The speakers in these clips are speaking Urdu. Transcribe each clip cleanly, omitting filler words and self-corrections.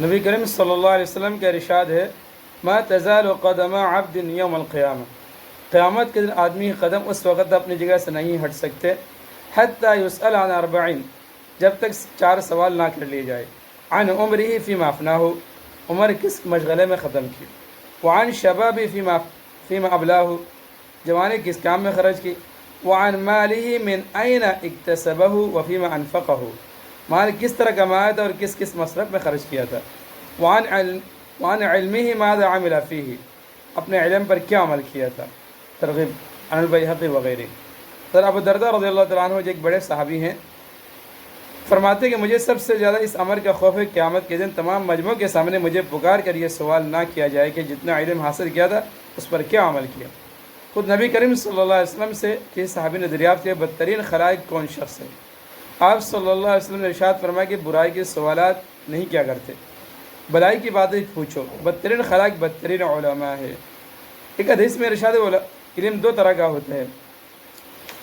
نبی کریم صلی اللہ علیہ وسلم کا ارشاد ہے ما تزال قدم عبد یوم القیامہ، قیامت کے دن آدمی کے قدم اس وقت اپنی جگہ سے نہیں ہٹ سکتے حتی یسأل عن اربعین، جب تک 4 سوال نہ کر لیے جائے، عن عمرہ فیما افناہ، عمر کس مشغلے میں ختم کی، وعن شبابہ فیما ابلاہ، جوانی کس کام میں خرچ کی، وعن مالہ من این اکتسبہ وفیما انفقہ، مال کس طرح کمایا تھا اور کس کس مصرف میں خرچ کیا تھا، وعن علمہ ماذا عمل فیہ، اپنے علم پر کیا عمل کیا تھا، ترغیب عن البیہقی وغیرہ۔ حضرت ابو درداء رضی اللہ تعالیٰ عنہ جو ایک بڑے صحابی ہیں، فرماتے کہ مجھے سب سے زیادہ اس امر کا خوف ہے قیامت کے دن تمام مجموع کے سامنے مجھے پکار کر یہ سوال نہ کیا جائے کہ جتنا علم حاصل کیا تھا اس پر کیا عمل کیا۔ خود نبی کریم صلی اللہ علیہ وسلم سے کسی صحابی نے دریافت کیا بدترین خلائق کون شخص ہے؟ آپ صلی اللہ علیہ وسلم نے ارشاد فرمایا کہ برائی کے سوالات نہیں کیا کرتے، بلائی کی باتیں پوچھو، بدترین خلائق بدترین علماء ہے۔ ایک حدیث میں ارشاد علم 2 طرح کا ہوتا ہے،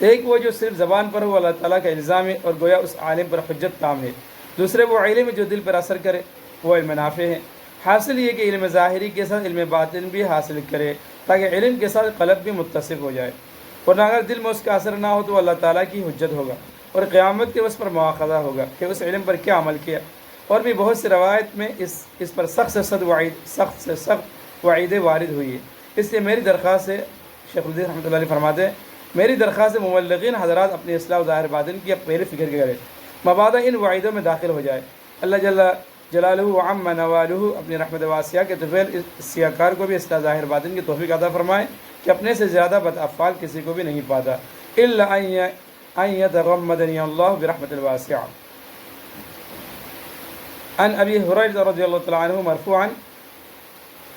ایک وہ جو صرف زبان پر ہو اللہ تعالیٰ کا الزام ہے اور گویا اس عالم پر حجت تام ہے، دوسرے وہ علم جو دل پر اثر کرے، وہ علم نافع ہے۔ حاصل یہ کہ علم ظاہری کے ساتھ علم باطن بھی حاصل کرے تاکہ علم کے ساتھ قلب بھی متصف ہو جائے، ورنہ اگر دل میں اس کا اثر نہ ہو تو اللہ تعالیٰ کی حجت ہوگا اور قیامت کے اس پر مواخذہ ہوگا کہ اس علم پر کیا عمل کیا۔ اور بھی بہت سی روایت میں اس پر سخت سے سخت وعیدیں وارد ہوئی ہے۔ اس لیے میری درخواست ہے، شیخ الدین رحمۃ اللہ علیہ فرماتے ہیں، میری درخواست ہے مبلغین حضرات اپنی اصلاح و ظاہر باطن کی پہلے فکر کرے، مبادا ان وعیدوں میں داخل ہو جائے۔ اللہ جل جلالہ وعم نوالہ اپنی رحمت واسعہ کے طفیل اس سیاکار کو بھی اصلاح ظاہر باطن کی توفیق عطا فرمائے کہ اپنے سے زیادہ بد افعال کسی کو بھی نہیں پاتا، الا ان یتغمدنی اللہ برحمت الواسعہ۔ عن ابی ہریرہ رضی اللہ تعالی عنہ مرفوعا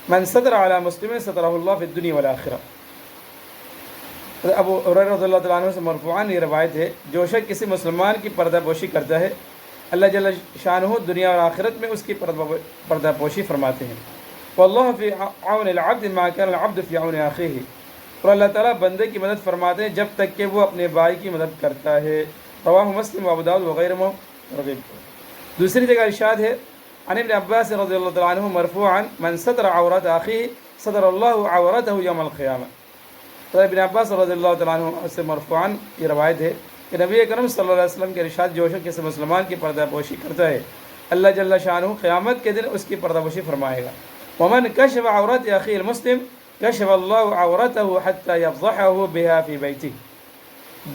من ستر علی مسلم سترہ اللہ فی الدنیا والآخرہ۔ ابو ہریرہ رضی اللہ تعالیٰ عنہ سے مرفوعاً یہ روایت ہے، جو شخص کسی مسلمان کی پردہ پوشی کرتا ہے اللہ جل شانہ دنیا اور آخرت میں اس کی پردہ پوشی فرماتے ہیں۔ واللہ فی عون العبد ما کان العبد فی عون اخیہ، اور اللہ تعالیٰ بندے کی مدد فرماتے ہیں جب تک کہ وہ اپنے بھائی کی مدد کرتا ہے۔ رواہ مسلم و ابو داؤد وغیرہ میں۔ دوسری جگہ ارشاد ہے عن ابن عباس رضی اللہ تعالیٰ عنہ مرفوعاً من ستر عورت اخیہ ستر اللہ عورتہ یوم القیامہ۔ ابن عباس رضی اللہ تعالیٰ عنہ سے مرفوعاً یہ روایت ہے کہ نبی اکرم صلی اللہ علیہ وسلم کے ارشاد جو شخص کسی مسلمان کی پردہ پوشی کرتا ہے اللہ جل شانہ قیامت کے دن اس کی پردہ پوشی فرمائے گا۔ ومن کشف عورت اخی المسلم کشف اللہ عورتہ حتی یفضحہ بها فی بیتہ،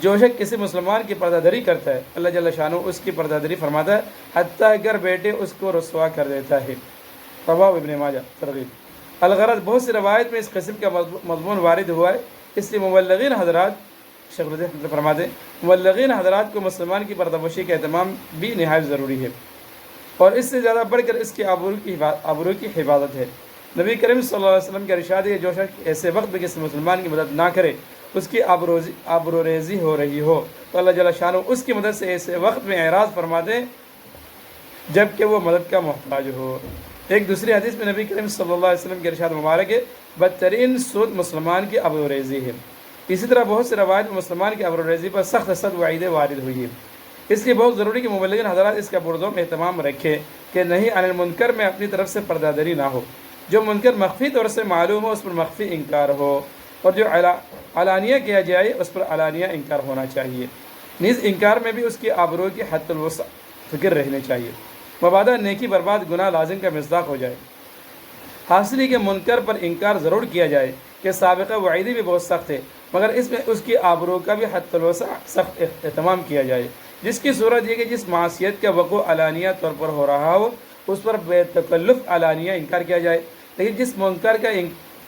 جو شخص کسی مسلمان کی پردہ دری کرتا ہے اللہ جل شانہ اس کی پردہ دری فرماتا ہے حتیٰ اگر بیٹے اس کو رسوا کر دیتا ہے۔ رواہ ابن ماجہ ترغیب۔ الغرض بہت سی روایت میں اس قسم کا مضمون وارد ہوا ہے، اس لیے مبلغین حضرات شیخ الحدیث فرماتے ہیں مبلغین حضرات کو مسلمان کی پردہ پوشی کا اہتمام بھی نہایت ضروری ہے، اور اس سے زیادہ بڑھ کر اس کی آبرو کی حفاظت ہے۔ نبی کریم صلی اللہ علیہ وسلم کا ارشاد ہے جو شخص ایسے وقت میں کسی مسلمان کی مدد نہ کرے اس کی آبرو ریزی ہو رہی ہو تو اللہ جل شانہ اس کی مدد سے ایسے وقت میں اعراض فرما دیں جب کہ وہ مدد کا محتاج ہو۔ ایک دوسری حدیث میں نبی کریم صلی اللہ علیہ وسلم کے ارشاد مبارک ہے بدترین سود مسلمان کی آبرو ریزی ہے۔ اسی طرح بہت سے روایت میں مسلمان کی آبرو ریزی پر سخت وعیدیں وارد ہوئی ہے، اس لیے بہت ضروری کہ مبلغین حضرات اس کا پرزوم اہتمام رکھے کہ نہیں عن المنکر میں اپنی طرف سے پردہ دری نہ ہو، جو منکر مخفی طور سے معلوم ہو اس پر مخفی انکار ہو، اور جو علانیہ کیا جائے اس پر علانیہ انکار ہونا چاہیے۔ نیز انکار میں بھی اس کی آبرو کی حد الوسع فکر رہنی چاہیے، مبادا نیکی برباد گناہ لازم کا مصداق ہو جائے۔ حاصل ہی کہ منکر پر انکار ضرور کیا جائے کہ سابقہ وعیدی بھی بہت سخت ہے، مگر اس میں اس کی آبرو کا بھی حد الوسع سخت اہتمام کیا جائے، جس کی صورت یہ کہ جس معصیت کا وقوع علانیہ طور پر ہو رہا ہو اس پر بے تکلف علانیہ انکار کیا جائے، لیکن جس منکر کا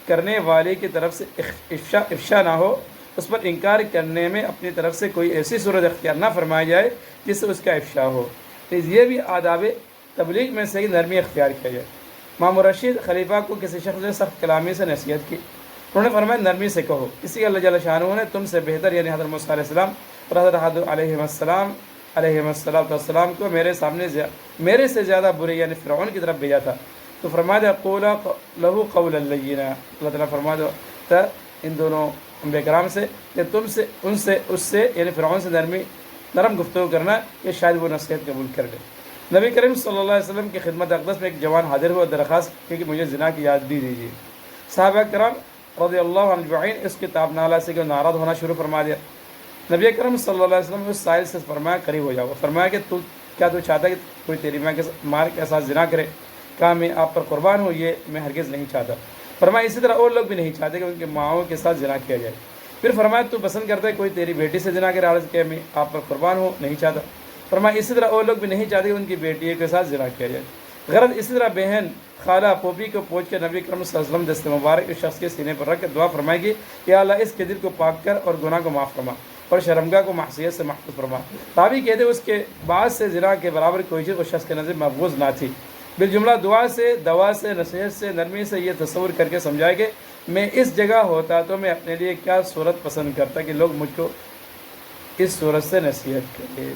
کرنے والے کی طرف سے افشا نہ ہو اس پر انکار کرنے میں اپنی طرف سے کوئی ایسی صورت اختیار نہ فرمائی جائے جس سے اس کا افشا ہو۔ یہ بھی آداب تبلیغ میں سے نرمی اختیار کیا جائے۔ امام رشید خلیفہ کو کسی شخص نے سخت کلامی سے نصیحت کی، انہوں نے فرمایا نرمی سے کہو، اسی اللہ جل شانہ نے تم سے بہتر یعنی حضرت موسیٰ علیہ السلام اور حضرت ہارون علیہ السلام کو میرے سے زیادہ برے یعنی فرعون کی طرف بھیجا تھا، تو فرمایا قولا لہو قولا لینا، اللہ تعالیٰ فرمایا تھا ان دونوں انبیاء کرام سے کہ تم سے اس سے یعنی فرعون سے نرم گفتگو کرنا کہ شاید وہ نصیحت قبول کر لے۔ نبی کریم صلی اللہ علیہ وسلم کی خدمت اقدس میں ایک جوان حاضر ہوا، درخواست کی کہ مجھے زنا کی یاد بھی دیجیے۔ صحابہ کرام رضی اللہ عنہ اجمعین اس کی تاب نالا سے کہ ناراض ہونا شروع فرما دیا۔ نبی کریم صلی اللہ علیہ وسلم نے اس سائل سے فرمایا قریب ہو جاؤ، فرمایا کہ کیا تو چاہتا ہے کہ کوئی تیری ماں کے ساتھ زنا کرے؟ کہا میں آپ پر قربان ہوں، یہ میں ہرگز نہیں چاہتا۔ فرمایا اسی طرح اور لوگ بھی نہیں چاہتے کہ ان کی ماؤں کے ساتھ زنا کیا جائے۔ پھر فرمایا تو پسند کرتا ہے کوئی تیری بیٹی سے زنا کرے؟ عرض کیا میں آپ پر قربان ہوں، نہیں چاہتا۔ فرمایا اسی طرح اور لوگ بھی نہیں چاہتے کہ ان کی بیٹی کے ساتھ زنا کیا جائے۔ غرض اسی طرح بہن، خالہ، پھوپھی کو پوچھ کر نبی کرم صلی اللہ علیہ وسلم دست مبارک اس شخص کے سینے پر رکھ کر دعا فرمائے گی کہ اللہ اس کے دل کو پاک کر اور گناہ کو معاف فرما اور شرمگاہ کو معصیت سے محفوظ فرما۔ تابعی کہتے اس کے بعد سے زنا کے برابر کوئی چیز اس شخص کے نظر مقبوض نہ تھی۔ بالجملہ دعا سے، دوا سے، نصیحت سے، نرمی سے یہ تصور کر کے سمجھائے کہ میں اس جگہ ہوتا تو میں اپنے لیے کیا صورت پسند کرتا کہ لوگ مجھ کو اس صورت سے نصیحت کرے۔